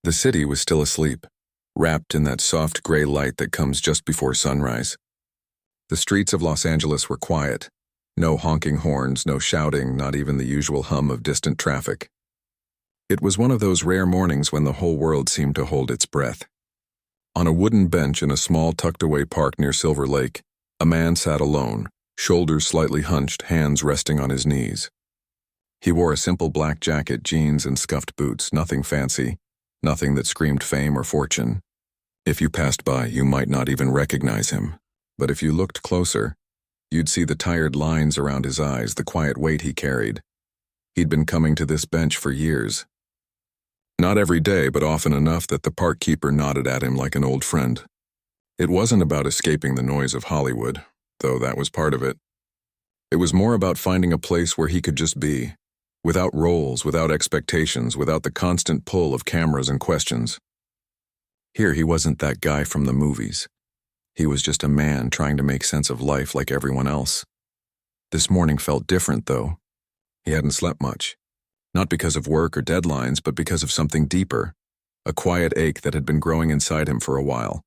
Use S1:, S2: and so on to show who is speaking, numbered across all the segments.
S1: The city was still asleep, wrapped in that soft gray light that comes just before sunrise. The streets of Los Angeles were quiet. No honking horns, no shouting, not even the usual hum of distant traffic. It was one of those rare mornings when the whole world seemed to hold its breath. On a wooden bench in a small tucked-away park near Silver Lake, a man sat alone, shoulders slightly hunched, hands resting on his knees. He wore a simple black jacket, jeans, and scuffed boots, nothing fancy, nothing that screamed fame or fortune. If you passed by, you might not even recognize him. But if you looked closer, you'd see the tired lines around his eyes, the quiet weight he carried. He'd been coming to this bench for years. Not every day, but often enough that the park keeper nodded at him like an old friend. It wasn't about escaping the noise of Hollywood, though that was part of it. It was more about finding a place where he could just be, without roles, without expectations, without the constant pull of cameras and questions. Here he wasn't that guy from the movies. He was just a man trying to make sense of life like everyone else. This morning felt different, though. He hadn't slept much. Not because of work or deadlines, but because of something deeper. A quiet ache that had been growing inside him for a while.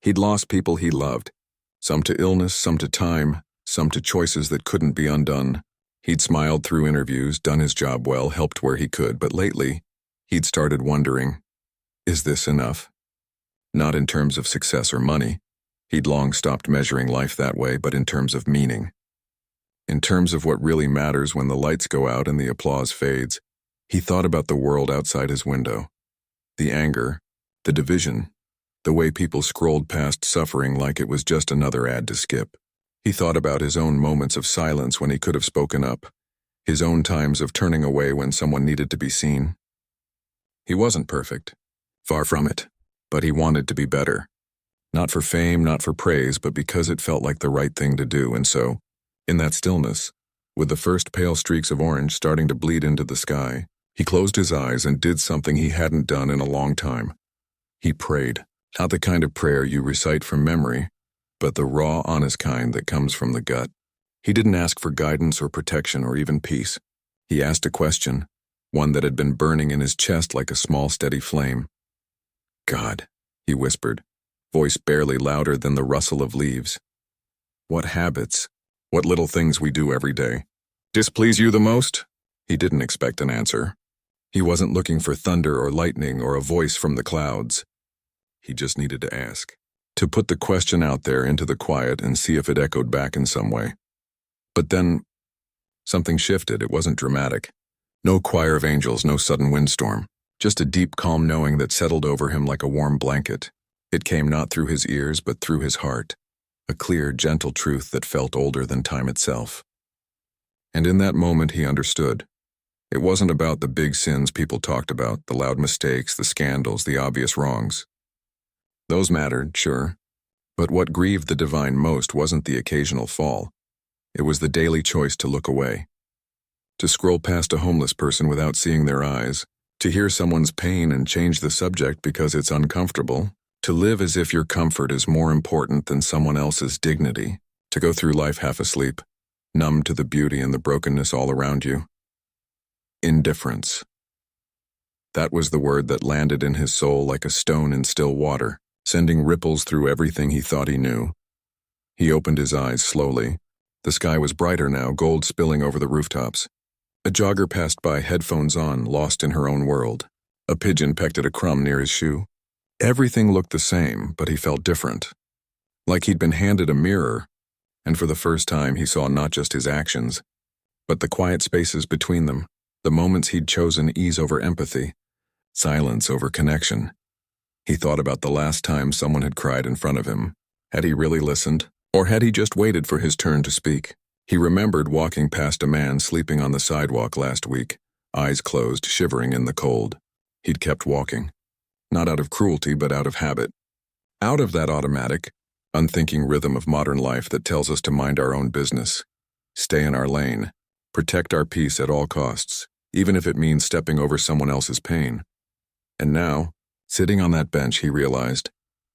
S1: He'd lost people he loved. Some to illness, some to time, some to choices that couldn't be undone. He'd smiled through interviews, done his job well, helped where he could, but lately, he'd started wondering, is this enough? Not in terms of success or money. He'd long stopped measuring life that way, but in terms of meaning. In terms of what really matters when the lights go out and the applause fades, he thought about the world outside his window. The anger, the division, the way people scrolled past suffering like it was just another ad to skip. He thought about his own moments of silence when he could have spoken up, his own times of turning away when someone needed to be seen. He wasn't perfect, far from it, but he wanted to be better. Not for fame, not for praise, but because it felt like the right thing to do, and so, in that stillness, with the first pale streaks of orange starting to bleed into the sky, he closed his eyes and did something he hadn't done in a long time. He prayed, not the kind of prayer you recite from memory, but the raw, honest kind that comes from the gut. He didn't ask for guidance or protection or even peace. He asked a question, one that had been burning in his chest like a small, steady flame. God, he whispered, voice barely louder than the rustle of leaves. What habits, what little things we do every day, displease you the most? He didn't expect an answer. He wasn't looking for thunder or lightning or a voice from the clouds. He just needed to ask, to put the question out there into the quiet and see if it echoed back in some way. But then, something shifted. It wasn't dramatic. No choir of angels, no sudden windstorm. Just a deep, calm knowing that settled over him like a warm blanket. It came not through his ears, but through his heart. A clear, gentle truth that felt older than time itself. And in that moment he understood. It wasn't about the big sins people talked about, the loud mistakes, the scandals, the obvious wrongs. Those mattered, sure. But what grieved the divine most wasn't the occasional fall. It was the daily choice to look away. To scroll past a homeless person without seeing their eyes. To hear someone's pain and change the subject because it's uncomfortable. To live as if your comfort is more important than someone else's dignity. To go through life half asleep, numb to the beauty and the brokenness all around you. Indifference. That was the word that landed in his soul like a stone in still water, sending ripples through everything he thought he knew. He opened his eyes slowly. The sky was brighter now, gold spilling over the rooftops. A jogger passed by, headphones on, lost in her own world. A pigeon pecked at a crumb near his shoe. Everything looked the same, but he felt different. Like he'd been handed a mirror, and for the first time he saw not just his actions, but the quiet spaces between them, the moments he'd chosen ease over empathy, silence over connection. He thought about the last time someone had cried in front of him. Had he really listened, or had he just waited for his turn to speak? He remembered walking past a man sleeping on the sidewalk last week, eyes closed, shivering in the cold. He'd kept walking. Not out of cruelty, but out of habit. Out of that automatic, unthinking rhythm of modern life that tells us to mind our own business, stay in our lane, protect our peace at all costs, even if it means stepping over someone else's pain. And now, sitting on that bench, he realized,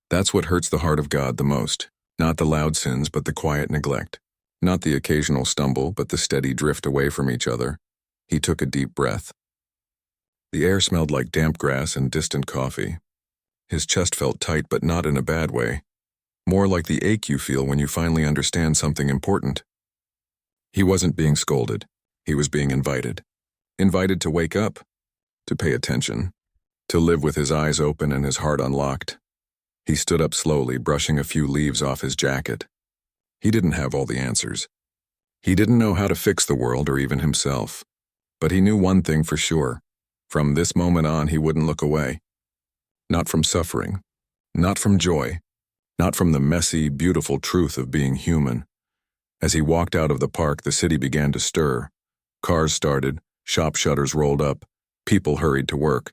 S1: that's what hurts the heart of God the most. Not the loud sins, but the quiet neglect. Not the occasional stumble, but the steady drift away from each other. He took a deep breath. The air smelled like damp grass and distant coffee. His chest felt tight, but not in a bad way. More like the ache you feel when you finally understand something important. He wasn't being scolded. He was being invited. Invited to wake up, to pay attention, to live with his eyes open and his heart unlocked. He stood up slowly, brushing a few leaves off his jacket. He didn't have all the answers. He didn't know how to fix the world or even himself. But he knew one thing for sure. From this moment on, he wouldn't look away. Not from suffering. Not from joy. Not from the messy, beautiful truth of being human. As he walked out of the park, the city began to stir. Cars started, shop shutters rolled up, people hurried to work.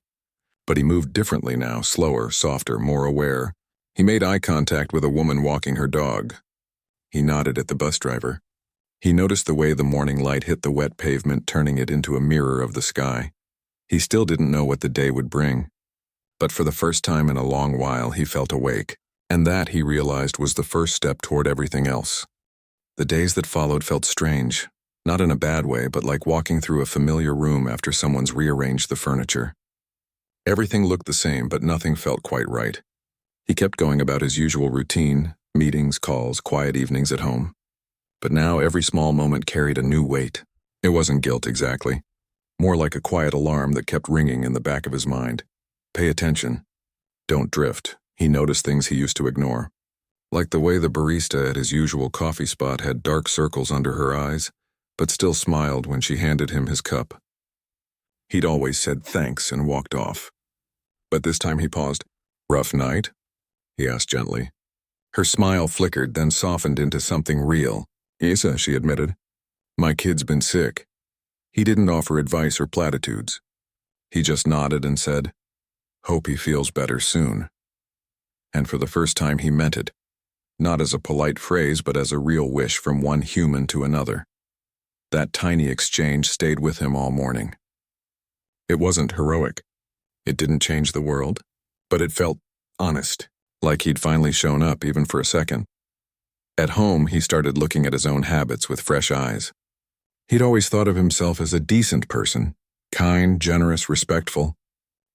S1: But he moved differently now, slower, softer, more aware. He made eye contact with a woman walking her dog. He nodded at the bus driver. He noticed the way the morning light hit the wet pavement, turning it into a mirror of the sky. He still didn't know what the day would bring. But for the first time in a long while, he felt awake. And that, he realized, was the first step toward everything else. The days that followed felt strange. Not in a bad way, but like walking through a familiar room after someone's rearranged the furniture. Everything looked the same, but nothing felt quite right. He kept going about his usual routine, meetings, calls, quiet evenings at home. But now every small moment carried a new weight. It wasn't guilt exactly. More like a quiet alarm that kept ringing in the back of his mind. Pay attention. Don't drift. He noticed things he used to ignore. Like the way the barista at his usual coffee spot had dark circles under her eyes, but still smiled when she handed him his cup. He'd always said thanks and walked off. But this time he paused. "Rough night?" he asked gently. Her smile flickered, then softened into something real. "Isa," she admitted. "My kid's been sick." He didn't offer advice or platitudes. He just nodded and said, "Hope he feels better soon." And for the first time he meant it. Not as a polite phrase, but as a real wish from one human to another. That tiny exchange stayed with him all morning. It wasn't heroic. It didn't change the world, but it felt honest, like he'd finally shown up even for a second. At home, he started looking at his own habits with fresh eyes. He'd always thought of himself as a decent person, kind, generous, respectful,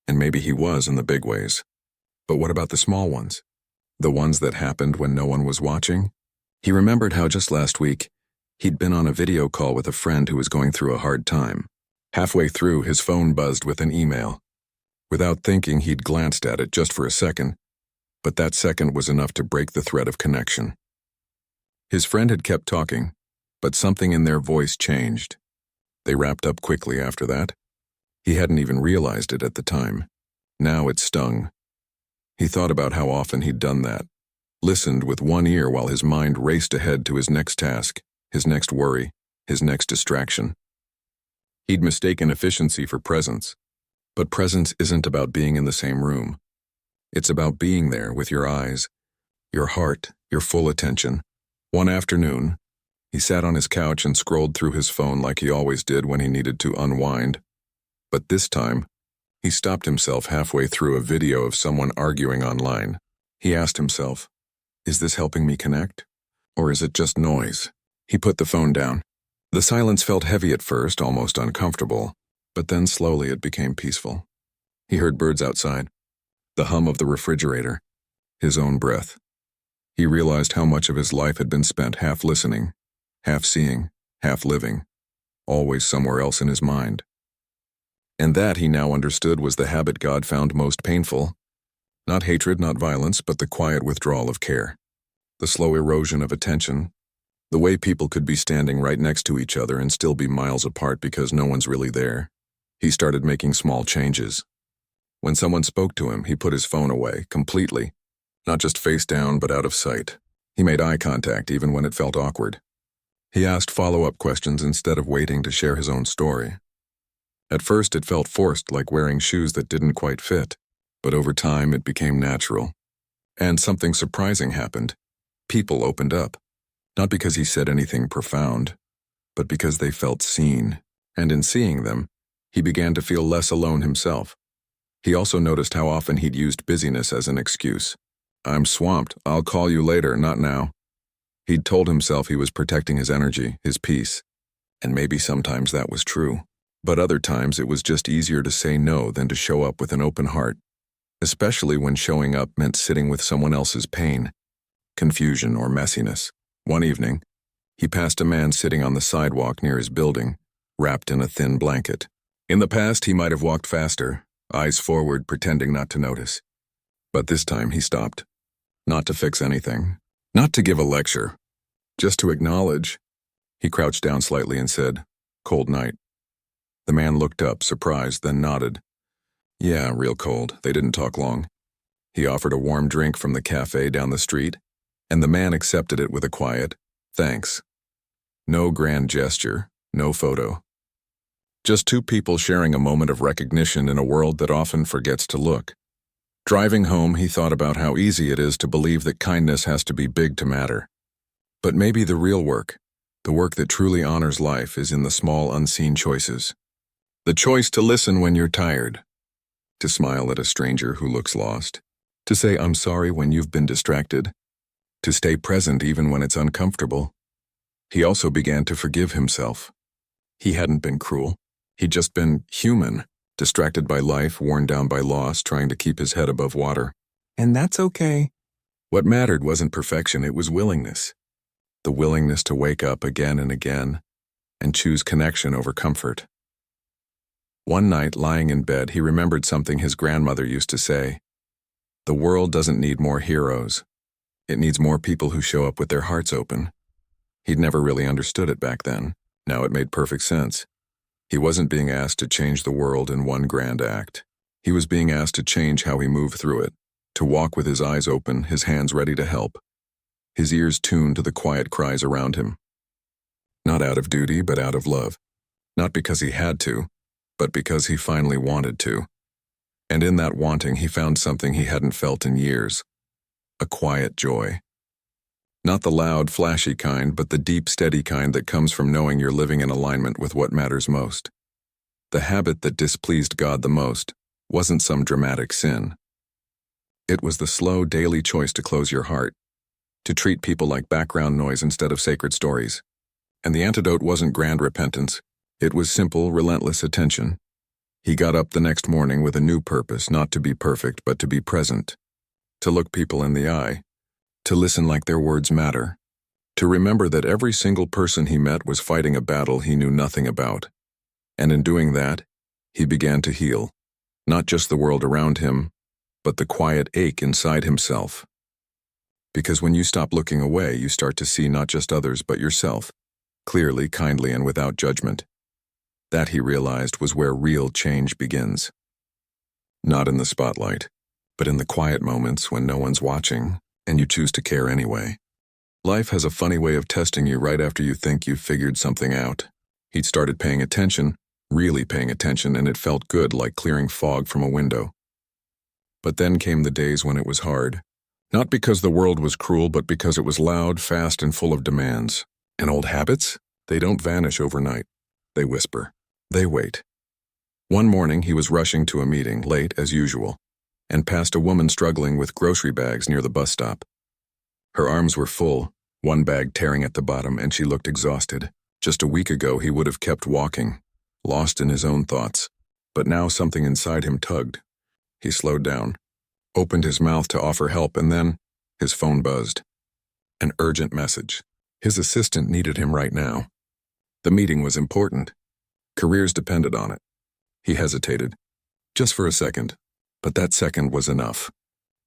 S1: and maybe he was in the big ways. But what about the small ones? The ones that happened when no one was watching? He remembered how just last week, he'd been on a video call with a friend who was going through a hard time. Halfway through, his phone buzzed with an email. Without thinking, he'd glanced at it just for a second, but that second was enough to break the thread of connection. His friend had kept talking, but something in their voice changed. They wrapped up quickly after that. He hadn't even realized it at the time. Now it stung. He thought about how often he'd done that, listened with one ear while his mind raced ahead to his next task, his next worry, his next distraction. He'd mistaken efficiency for presence. But presence isn't about being in the same room. It's about being there with your eyes, your heart, your full attention. One afternoon, he sat on his couch and scrolled through his phone like he always did when he needed to unwind. But this time, he stopped himself halfway through a video of someone arguing online. He asked himself, "Is this helping me connect? Or is it just noise?" He put the phone down. The silence felt heavy at first, almost uncomfortable, but then slowly it became peaceful. He heard birds outside, the hum of the refrigerator, his own breath. He realized how much of his life had been spent half listening, half seeing, half living, always somewhere else in his mind. And that, he now understood, was the habit God found most painful. Not hatred, not violence, but the quiet withdrawal of care. The slow erosion of attention. The way people could be standing right next to each other and still be miles apart because no one's really there. He started making small changes. When someone spoke to him, he put his phone away, completely. Not just face down, but out of sight. He made eye contact even when it felt awkward. He asked follow-up questions instead of waiting to share his own story. At first it felt forced, like wearing shoes that didn't quite fit. But over time it became natural. And something surprising happened. People opened up. Not because he said anything profound, but because they felt seen. And in seeing them, he began to feel less alone himself. He also noticed how often he'd used busyness as an excuse. "I'm swamped. I'll call you later, not now." He'd told himself he was protecting his energy, his peace. And maybe sometimes that was true. But other times it was just easier to say no than to show up with an open heart, especially when showing up meant sitting with someone else's pain, confusion, or messiness. One evening, he passed a man sitting on the sidewalk near his building, wrapped in a thin blanket. In the past, he might have walked faster, eyes forward, pretending not to notice. But this time he stopped. Not to fix anything, not to give a lecture, just to acknowledge. He crouched down slightly and said, "Cold night." The man looked up, surprised, then nodded. "Yeah, real cold." They didn't talk long. He offered a warm drink from the cafe down the street, and the man accepted it with a quiet, "Thanks." No grand gesture, no photo. Just two people sharing a moment of recognition in a world that often forgets to look. Driving home, he thought about how easy it is to believe that kindness has to be big to matter. But maybe the real work, the work that truly honors life, is in the small, unseen choices. The choice to listen when you're tired, to smile at a stranger who looks lost, to say "I'm sorry" when you've been distracted, to stay present even when it's uncomfortable. He also began to forgive himself. He hadn't been cruel. He'd just been human, distracted by life, worn down by loss, trying to keep his head above water. And that's okay. What mattered wasn't perfection, it was willingness. The willingness to wake up again and again and choose connection over comfort. One night, lying in bed, he remembered something his grandmother used to say. The world doesn't need more heroes. It needs more people who show up with their hearts open. He'd never really understood it back then. Now it made perfect sense. He wasn't being asked to change the world in one grand act. He was being asked to change how he moved through it, to walk with his eyes open, his hands ready to help, his ears tuned to the quiet cries around him. Not out of duty, but out of love. Not because he had to, but because he finally wanted to. And in that wanting, he found something he hadn't felt in years. A quiet joy. Not the loud, flashy kind, but the deep, steady kind that comes from knowing you're living in alignment with what matters most. The habit that displeased God the most wasn't some dramatic sin. It was the slow, daily choice to close your heart, to treat people like background noise instead of sacred stories. And the antidote wasn't grand repentance. It was simple, relentless attention. He got up the next morning with a new purpose, not to be perfect, but to be present, to look people in the eye, to listen like their words matter, to remember that every single person he met was fighting a battle he knew nothing about. And in doing that, he began to heal, not just the world around him, but the quiet ache inside himself. Because when you stop looking away, you start to see not just others but yourself, clearly, kindly, and without judgment. That, he realized, was where real change begins. Not in the spotlight, but in the quiet moments when no one's watching, and you choose to care anyway. Life has a funny way of testing you right after you think you've figured something out. He'd started paying attention, really paying attention, and it felt good, like clearing fog from a window. But then came the days when it was hard. Not because the world was cruel, but because it was loud, fast, and full of demands. And old habits? They don't vanish overnight. They whisper. They wait. One morning, he was rushing to a meeting, late as usual, and passed a woman struggling with grocery bags near the bus stop. Her arms were full, one bag tearing at the bottom, and she looked exhausted. Just a week ago, he would have kept walking, lost in his own thoughts. But now something inside him tugged. He slowed down, opened his mouth to offer help, and then his phone buzzed. An urgent message. His assistant needed him right now. The meeting was important. Careers depended on it. He hesitated, just for a second. But that second was enough.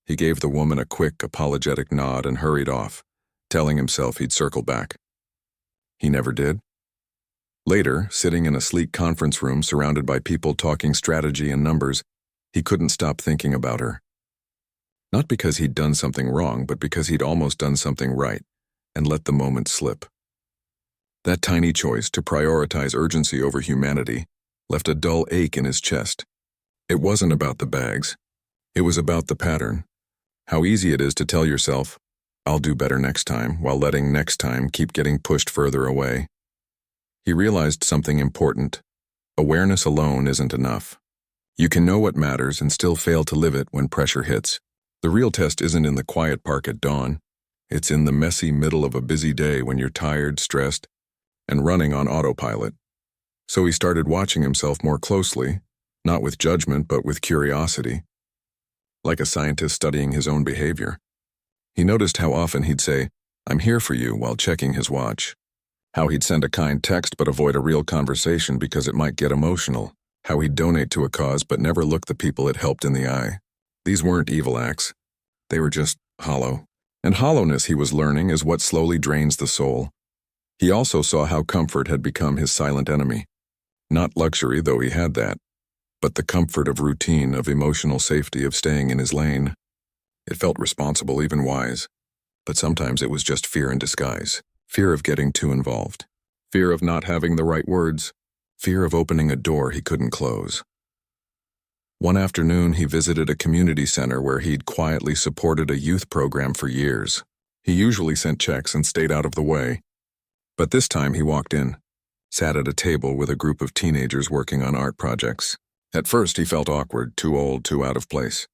S1: He gave the woman a quick, apologetic nod and hurried off, telling himself he'd circle back. He never did. Later, sitting in a sleek conference room surrounded by people talking strategy and numbers, he couldn't stop thinking about her. Not because he'd done something wrong, but because he'd almost done something right and let the moment slip. That tiny choice to prioritize urgency over humanity left a dull ache in his chest. It wasn't about the bags. It was about the pattern. How easy it is to tell yourself, "I'll do better next time," while letting next time keep getting pushed further away. He realized something important. Awareness alone isn't enough. You can know what matters and still fail to live it when pressure hits. The real test isn't in the quiet park at dawn. It's in the messy middle of a busy day when you're tired, stressed, and running on autopilot. So he started watching himself more closely, not with judgment but with curiosity, like a scientist studying his own behavior. He noticed how often he'd say, "I'm here for you," while checking his watch. How he'd send a kind text but avoid a real conversation because it might get emotional. How he'd donate to a cause but never look the people it helped in the eye. These weren't evil acts. They were just hollow. And hollowness, he was learning, is what slowly drains the soul. He also saw how comfort had become his silent enemy. Not luxury, though he had that, but the comfort of routine, of emotional safety, of staying in his lane. It felt responsible, even wise. But sometimes it was just fear in disguise. Fear of getting too involved. Fear of not having the right words. Fear of opening a door he couldn't close. One afternoon, he visited a community center where he'd quietly supported a youth program for years. He usually sent checks and stayed out of the way. But this time he walked in, sat at a table with a group of teenagers working on art projects. At first he felt awkward, too old, too out of place.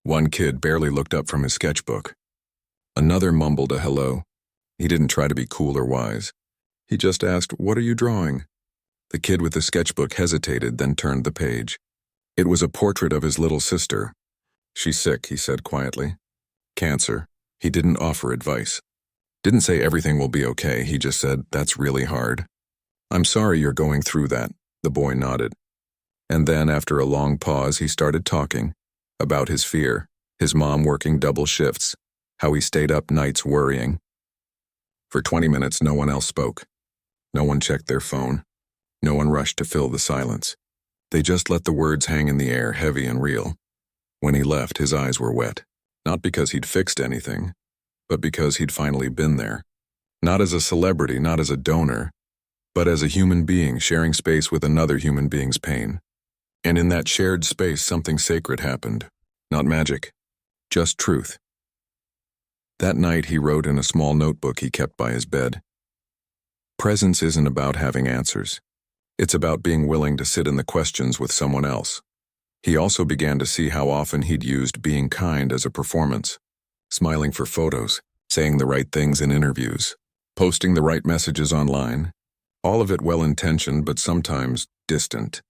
S1: One kid barely looked up from his sketchbook. Another mumbled a hello. He didn't try to be cool or wise. He just asked, "What are you drawing?" The kid with the sketchbook hesitated, then turned the page. It was a portrait of his little sister. "She's sick," he said quietly. "Cancer." He didn't offer advice. Didn't say everything will be okay, he just said, "That's really hard." "I'm sorry you're going through that," the boy nodded. And then, after a long pause, he started talking about his fear, his mom working double shifts, how he stayed up nights worrying. For 20 minutes, no one else spoke. No one checked their phone. No one rushed to fill the silence. They just let the words hang in the air, heavy and real. When he left, his eyes were wet. Not because he'd fixed anything, but because he'd finally been there. Not as a celebrity, not as a donor, but as a human being sharing space with another human being's pain. And in that shared space, something sacred happened. Not magic, just truth. That night, he wrote in a small notebook he kept by his bed. Presence isn't about having answers. It's about being willing to sit in the questions with someone else. He also began to see how often he'd used being kind as a performance. Smiling for photos, saying the right things in interviews, posting the right messages online. All of it well-intentioned, but sometimes distant.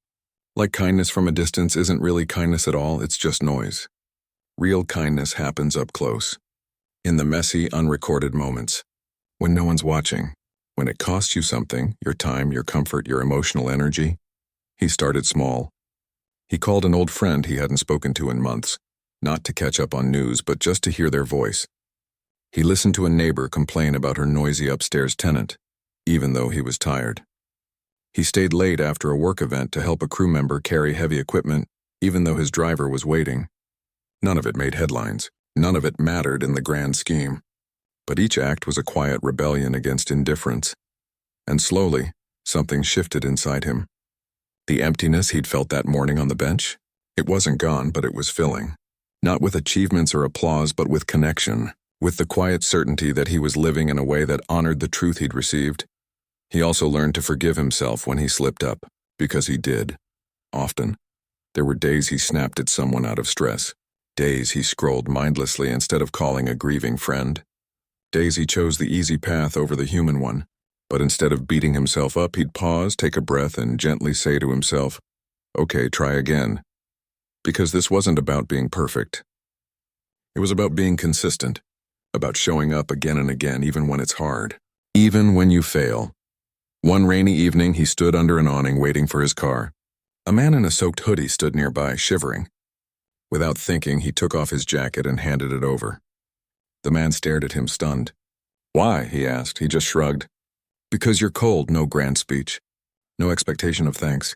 S1: Like kindness from a distance isn't really kindness at all, it's just noise. Real kindness happens up close. In the messy, unrecorded moments. When no one's watching. When it costs you something, your time, your comfort, your emotional energy. He started small. He called an old friend he hadn't spoken to in months, not to catch up on news, but just to hear their voice. He listened to a neighbor complain about her noisy upstairs tenant, even though he was tired. He stayed late after a work event to help a crew member carry heavy equipment, even though his driver was waiting. None of it made headlines. None of it mattered in the grand scheme. But each act was a quiet rebellion against indifference. And slowly, something shifted inside him. The emptiness he'd felt that morning on the bench, it wasn't gone, but it was filling. Not with achievements or applause, but with connection, with the quiet certainty that he was living in a way that honored the truth he'd received. He also learned to forgive himself when he slipped up, because he did. Often. There were days he snapped at someone out of stress. Days he scrolled mindlessly instead of calling a grieving friend. Days he chose the easy path over the human one, but instead of beating himself up, he'd pause, take a breath, and gently say to himself, "Okay, try again." Because this wasn't about being perfect. It was about being consistent, about showing up again and again, even when it's hard, even when you fail. One rainy evening, he stood under an awning waiting for his car. A man in a soaked hoodie stood nearby, shivering. Without thinking, he took off his jacket and handed it over. The man stared at him, stunned. "Why?" he asked. He just shrugged. "Because you're cold." No grand speech. No expectation of thanks.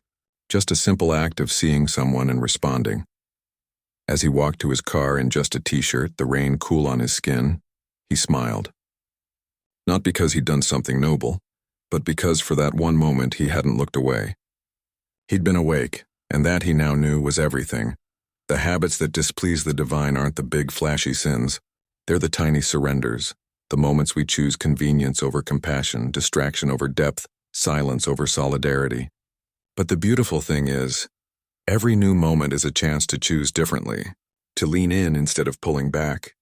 S1: Just a simple act of seeing someone and responding. As he walked to his car in just a t-shirt, the rain cool on his skin, he smiled. Not because he'd done something noble, but because for that one moment he hadn't looked away. He'd been awake, and that he now knew was everything. The habits that displease the divine aren't the big flashy sins. They're the tiny surrenders, the moments we choose convenience over compassion, distraction over depth, silence over solidarity. But the beautiful thing is, every new moment is a chance to choose differently, to lean in instead of pulling back,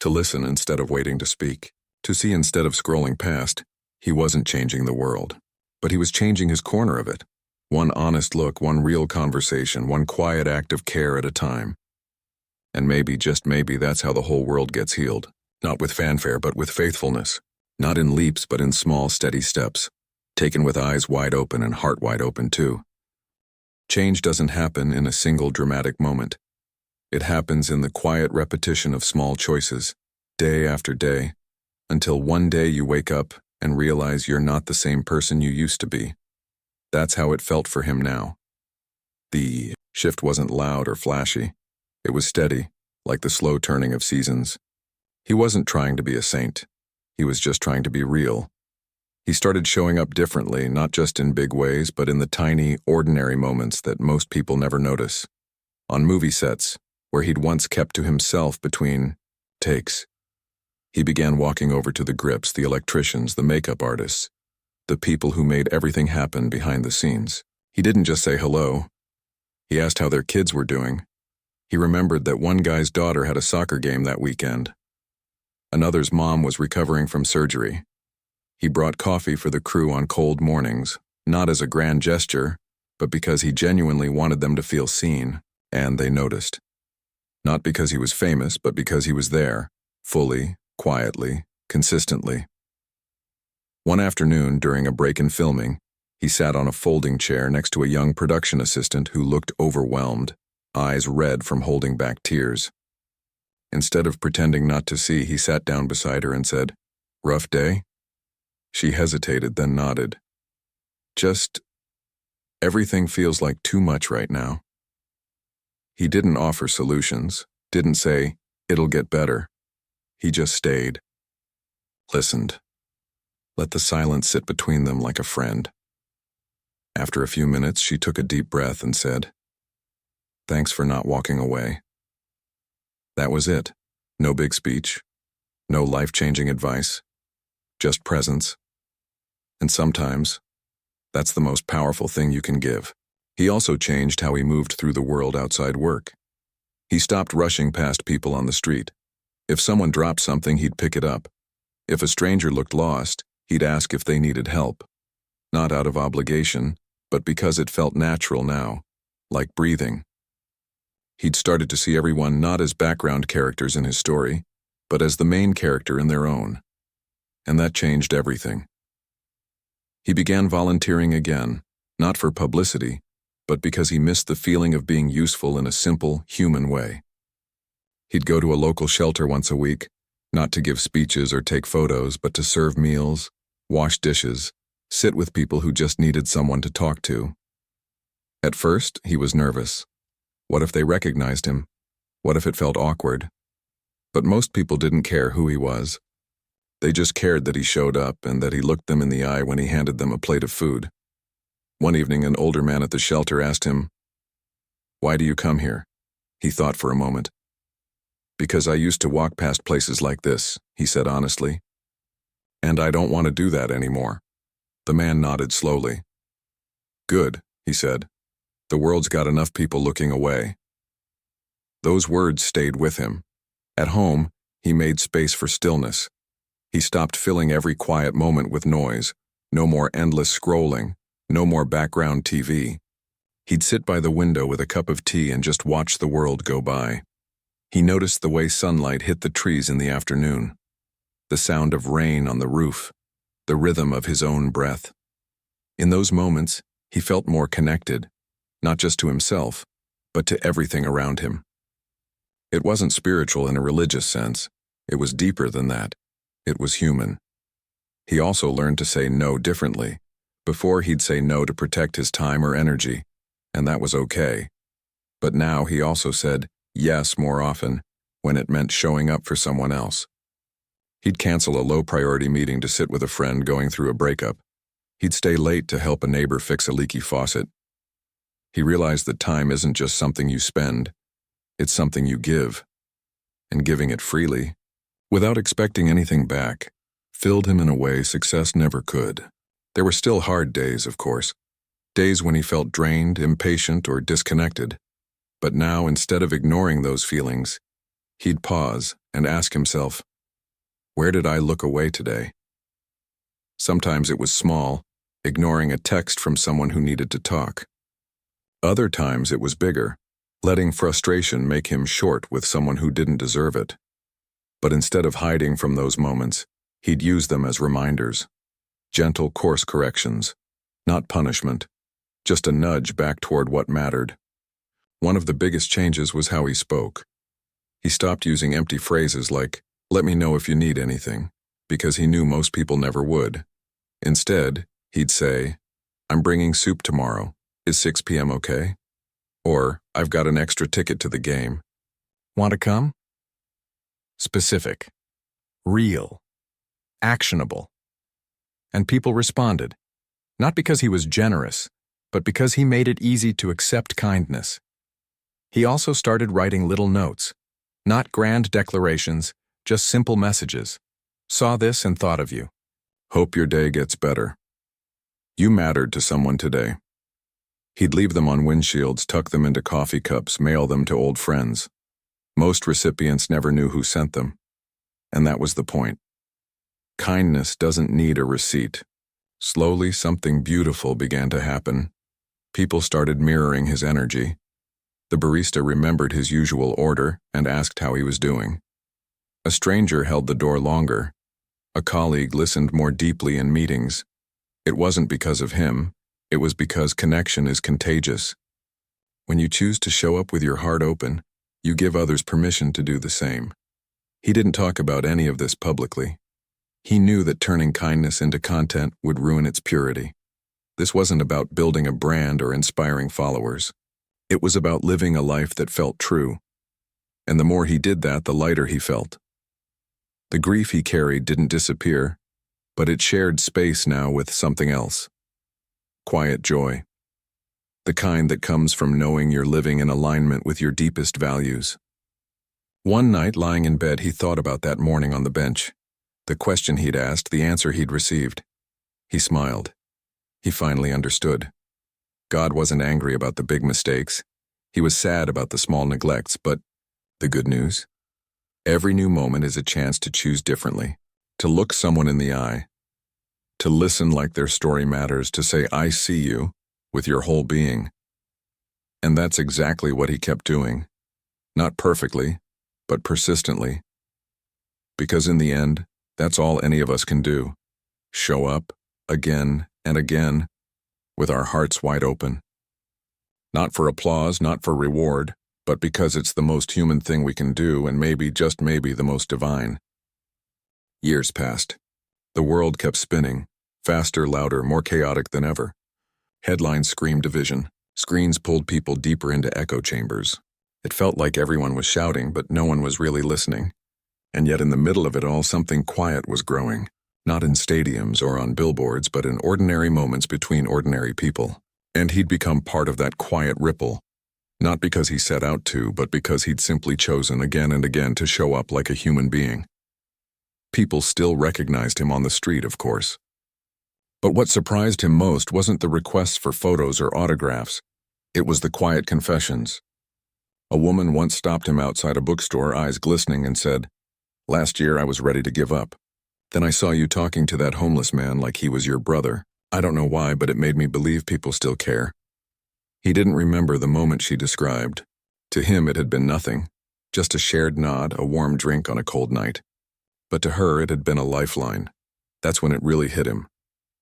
S1: to listen instead of waiting to speak, to see instead of scrolling past. He wasn't changing the world, but he was changing his corner of it. One honest look, one real conversation, one quiet act of care at a time. And maybe, just maybe, that's how the whole world gets healed. Not with fanfare, but with faithfulness. Not in leaps, but in small, steady steps. Taken with eyes wide open and heart wide open, too. Change doesn't happen in a single dramatic moment. It happens in the quiet repetition of small choices, day after day, until one day you wake up and realize you're not the same person you used to be. That's how it felt for him now. The shift wasn't loud or flashy. It was steady, like the slow turning of seasons. He wasn't trying to be a saint. He was just trying to be real. He started showing up differently, not just in big ways, but in the tiny, ordinary moments that most people never notice. On movie sets, where he'd once kept to himself between takes, he began walking over to the grips, the electricians, the makeup artists, the people who made everything happen behind the scenes. He didn't just say hello. He asked how their kids were doing. He remembered that one guy's daughter had a soccer game that weekend. Another's mom was recovering from surgery. He brought coffee for the crew on cold mornings, not as a grand gesture, but because he genuinely wanted them to feel seen, and they noticed. Not because he was famous, but because he was there, fully, quietly, consistently. One afternoon, during a break in filming, he sat on a folding chair next to a young production assistant who looked overwhelmed, eyes red from holding back tears. Instead of pretending not to see, he sat down beside her and said, "Rough day?" She hesitated, then nodded. "Just, everything feels like too much right now." He didn't offer solutions, didn't say, "It'll get better." He just stayed, listened, let the silence sit between them like a friend. After a few minutes, she took a deep breath and said, "Thanks for not walking away." That was it. No big speech, no life-changing advice, just presence. And sometimes, that's the most powerful thing you can give. He also changed how he moved through the world outside work. He stopped rushing past people on the street. If someone dropped something, he'd pick it up. If a stranger looked lost, he'd ask if they needed help. Not out of obligation, but because it felt natural now, like breathing. He'd started to see everyone not as background characters in his story, but as the main character in their own. And that changed everything. He began volunteering again, not for publicity, but because he missed the feeling of being useful in a simple, human way. He'd go to a local shelter once a week, not to give speeches or take photos, but to serve meals, wash dishes, sit with people who just needed someone to talk to. At first, he was nervous. What if they recognized him? What if it felt awkward? But most people didn't care who he was. They just cared that he showed up and that he looked them in the eye when he handed them a plate of food. One evening, an older man at the shelter asked him, "Why do you come here?" He thought for a moment. "Because I used to walk past places like this," he said honestly. "And I don't want to do that anymore." The man nodded slowly. "Good," he said. "The world's got enough people looking away." Those words stayed with him. At home, he made space for stillness. He stopped filling every quiet moment with noise. No more endless scrolling, no more background TV. He'd sit by the window with a cup of tea and just watch the world go by. He noticed the way sunlight hit the trees in the afternoon, the sound of rain on the roof, the rhythm of his own breath. In those moments, he felt more connected, not just to himself, but to everything around him. It wasn't spiritual in a religious sense. It was deeper than that. It was human. He also learned to say no differently. Before, he'd say no to protect his time or energy, and that was okay. But now he also said yes more often when it meant showing up for someone else. He'd cancel a low-priority meeting to sit with a friend going through a breakup. He'd stay late to help a neighbor fix a leaky faucet. He realized that time isn't just something you spend, it's something you give. And giving it freely, without expecting anything back, filled him in a way success never could. There were still hard days, of course. Days when he felt drained, impatient, or disconnected. But now, instead of ignoring those feelings, he'd pause and ask himself, where did I look away today? Sometimes it was small, ignoring a text from someone who needed to talk. Other times it was bigger, letting frustration make him short with someone who didn't deserve it. But instead of hiding from those moments, he'd use them as reminders. Gentle course corrections, not punishment, just a nudge back toward what mattered. One of the biggest changes was how he spoke. He stopped using empty phrases like, "Let me know if you need anything," because he knew most people never would. Instead, he'd say, "I'm bringing soup tomorrow. Is 6 p.m. okay?" Or, "I've got an extra ticket to the game. Want to come?" Specific, real, actionable. And people responded, not because he was generous, but because he made it easy to accept kindness. He also started writing little notes, not grand declarations, just simple messages. "Saw this and thought of you. Hope your day gets better. You mattered to someone today." He'd leave them on windshields, tuck them into coffee cups, mail them to old friends. Most recipients never knew who sent them. And that was the point. Kindness doesn't need a receipt. Slowly, something beautiful began to happen. People started mirroring his energy. The barista remembered his usual order and asked how he was doing. A stranger held the door longer. A colleague listened more deeply in meetings. It wasn't because of him. It was because connection is contagious. When you choose to show up with your heart open, you give others permission to do the same. He didn't talk about any of this publicly. He knew that turning kindness into content would ruin its purity. This wasn't about building a brand or inspiring followers. It was about living a life that felt true. And the more he did that, the lighter he felt. The grief he carried didn't disappear, but it shared space now with something else. Quiet joy. The kind that comes from knowing you're living in alignment with your deepest values. One night, lying in bed, he thought about that morning on the bench. The question he'd asked, the answer he'd received. He smiled. He finally understood. God wasn't angry about the big mistakes. He was sad about the small neglects, but the good news? Every new moment is a chance to choose differently, to look someone in the eye, to listen like their story matters, to say, "I see you," with your whole being. And that's exactly what he kept doing. Not perfectly, but persistently. Because in the end, that's all any of us can do. Show up, again and again, with our hearts wide open. Not for applause, not for reward, but because it's the most human thing we can do, and maybe, just maybe, the most divine. Years passed. The world kept spinning, faster, louder, more chaotic than ever. Headlines screamed division. Screens pulled people deeper into echo chambers. It felt like everyone was shouting, but no one was really listening. And yet in the middle of it all, something quiet was growing. Not in stadiums or on billboards, but in ordinary moments between ordinary people. And he'd become part of that quiet ripple. Not because he set out to, but because he'd simply chosen again and again to show up like a human being. People still recognized him on the street, of course. But what surprised him most wasn't the requests for photos or autographs. It was the quiet confessions. A woman once stopped him outside a bookstore, eyes glistening, and said, "Last year I was ready to give up. Then I saw you talking to that homeless man like he was your brother. I don't know why, but it made me believe people still care." He didn't remember the moment she described. To him it had been nothing, just a shared nod, a warm drink on a cold night. But to her it had been a lifeline. That's when it really hit him.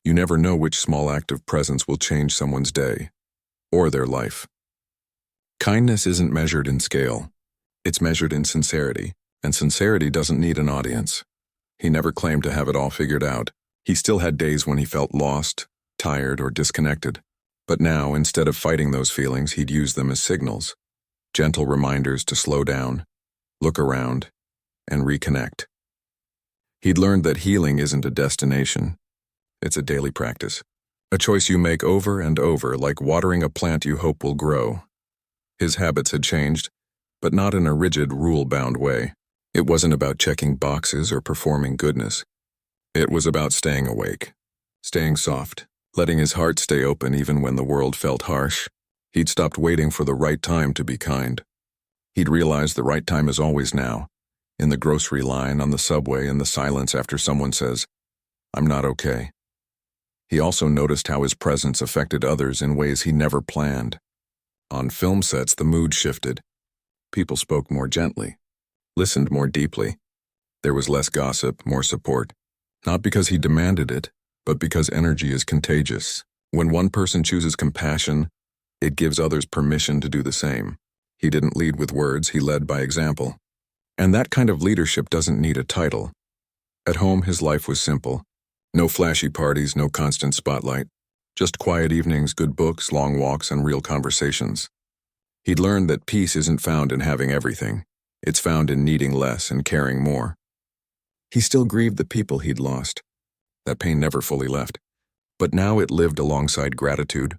S1: You never know which small act of presence will change someone's day, or their life. Kindness isn't measured in scale. It's measured in sincerity, and sincerity doesn't need an audience. He never claimed to have it all figured out. He still had days when he felt lost, tired, or disconnected. But now, instead of fighting those feelings, he'd use them as signals. Gentle reminders to slow down, look around, and reconnect. He'd learned that healing isn't a destination. It's a daily practice. A choice you make over and over, like watering a plant you hope will grow. His habits had changed, but not in a rigid, rule-bound way. It wasn't about checking boxes or performing goodness. It was about staying awake, staying soft, letting his heart stay open even when the world felt harsh. He'd stopped waiting for the right time to be kind. He'd realized the right time is always now, in the grocery line, on the subway, in the silence after someone says, "I'm not okay." He also noticed how his presence affected others in ways he never planned. On film sets, the mood shifted. People spoke more gently, listened more deeply. There was less gossip, more support. Not because he demanded it, but because energy is contagious. When one person chooses compassion, it gives others permission to do the same. He didn't lead with words, he led by example. And that kind of leadership doesn't need a title. At home, his life was simple. No flashy parties, no constant spotlight. Just quiet evenings, good books, long walks, and real conversations. He'd learned that peace isn't found in having everything. It's found in needing less and caring more. He still grieved the people he'd lost. That pain never fully left. But now it lived alongside gratitude.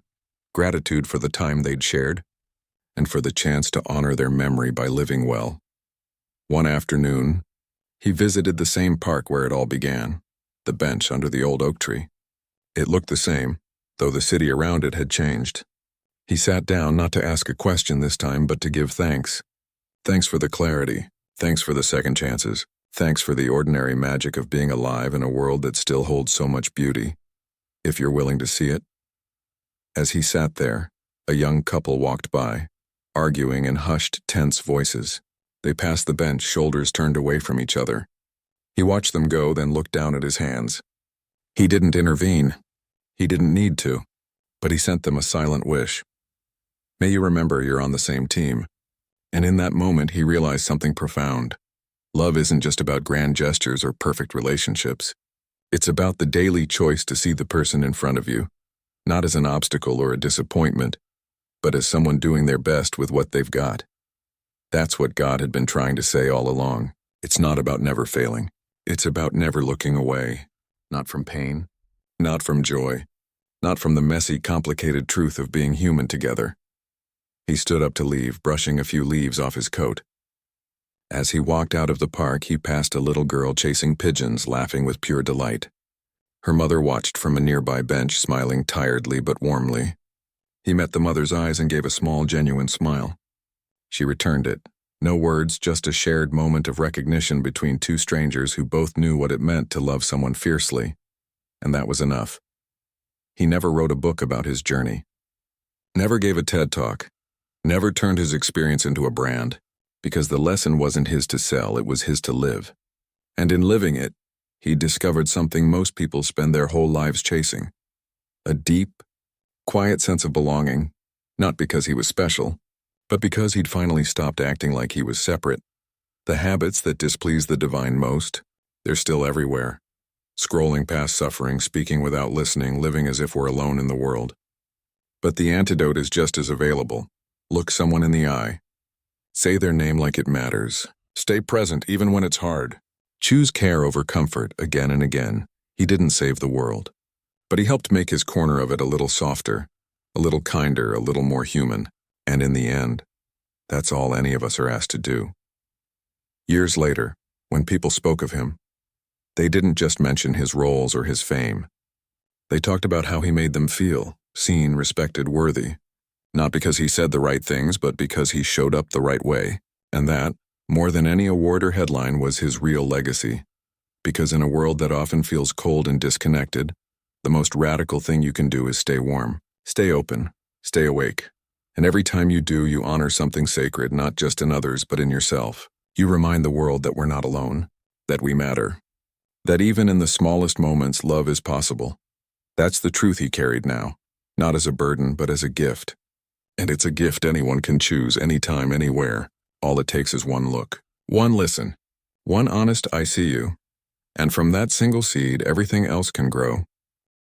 S1: Gratitude for the time they'd shared, and for the chance to honor their memory by living well. One afternoon, he visited the same park where it all began, the bench under the old oak tree. It looked the same, though the city around it had changed. He sat down not to ask a question this time, but to give thanks. Thanks for the clarity. Thanks for the second chances. Thanks for the ordinary magic of being alive in a world that still holds so much beauty, if you're willing to see it. As he sat there, a young couple walked by, arguing in hushed, tense voices. They passed the bench, shoulders turned away from each other. He watched them go, then looked down at his hands. He didn't intervene. He didn't need to, but he sent them a silent wish. May you remember you're on the same team. And in that moment, he realized something profound. Love isn't just about grand gestures or perfect relationships. It's about the daily choice to see the person in front of you, not as an obstacle or a disappointment, but as someone doing their best with what they've got. That's what God had been trying to say all along. It's not about never failing. It's about never looking away, not from pain, not from joy, not from the messy, complicated truth of being human together. He stood up to leave, brushing a few leaves off his coat. As he walked out of the park, he passed a little girl chasing pigeons, laughing with pure delight. Her mother watched from a nearby bench, smiling tiredly but warmly. He met the mother's eyes and gave a small, genuine smile. She returned it. No words, just a shared moment of recognition between two strangers who both knew what it meant to love someone fiercely. And that was enough. He never wrote a book about his journey. Never gave a TED Talk. Never turned his experience into a brand. Because the lesson wasn't his to sell, it was his to live. And in living it, he discovered something most people spend their whole lives chasing. A deep, quiet sense of belonging, not because he was special, but because he'd finally stopped acting like he was separate. The habits that displease the divine most, they're still everywhere. Scrolling past suffering, speaking without listening, living as if we're alone in the world. But the antidote is just as available. Look someone in the eye. Say their name like it matters. Stay present even when it's hard. Choose care over comfort again and again. He didn't save the world, but he helped make his corner of it a little softer, a little kinder, a little more human. And in the end, that's all any of us are asked to do. Years later, when people spoke of him, they didn't just mention his roles or his fame. They talked about how he made them feel, seen, respected, worthy. Not because he said the right things, but because he showed up the right way. And that, more than any award or headline, was his real legacy. Because in a world that often feels cold and disconnected, the most radical thing you can do is stay warm, stay open, stay awake. And every time you do, you honor something sacred, not just in others, but in yourself. You remind the world that we're not alone, that we matter, that even in the smallest moments, love is possible. That's the truth he carried now, not as a burden, but as a gift. And it's a gift anyone can choose, anytime, anywhere. All it takes is one look, one listen, one honest "I see you." And from that single seed, everything else can grow.